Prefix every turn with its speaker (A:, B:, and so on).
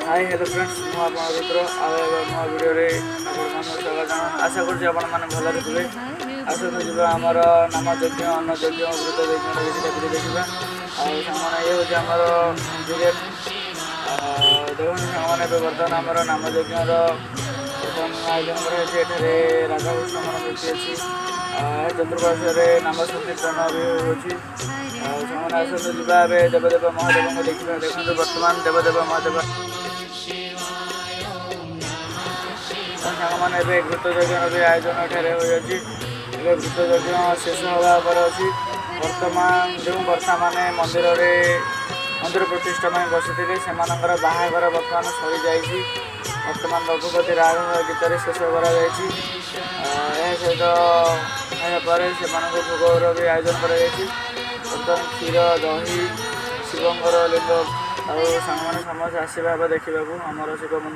A: Hi hello friends मु आप रुद्र नुआ वीडियो स्वागत आशा करुँच भलरे थे आसतु जा आमर नाम यज्ञ अन्न यज्ञ वृत यज्ञ वीडियो देखा आने ये हूँ आमर जुलियट देखो सामने बर्तमान आमर नाम यज्ञर आयोजन कर राधाकृष्ण मूर्ति अच्छी चतुर्पार्श्व नाम संकीर्तन भी होती आसतु जा देवदेव महादेव को देखा देखते बर्तमान देवदेव महादेव सामने घृत यज्ञ भी आयोजन एठार होती घृत यज्ञ शेष हवा पर अच्छी बर्तमान जो वर्षा मैंने मंदिर प्रतिष्ठा बसी से बाहागर बर्तमान सरी जा बर्तमान रघुपति राघव गीत शेष कर सहित से भोगर भी आयोजन कर बर्तमान क्षीर दही शिवंर लिंग आउ सांग समस्त आसवा देखा आमर शिव मंदिर।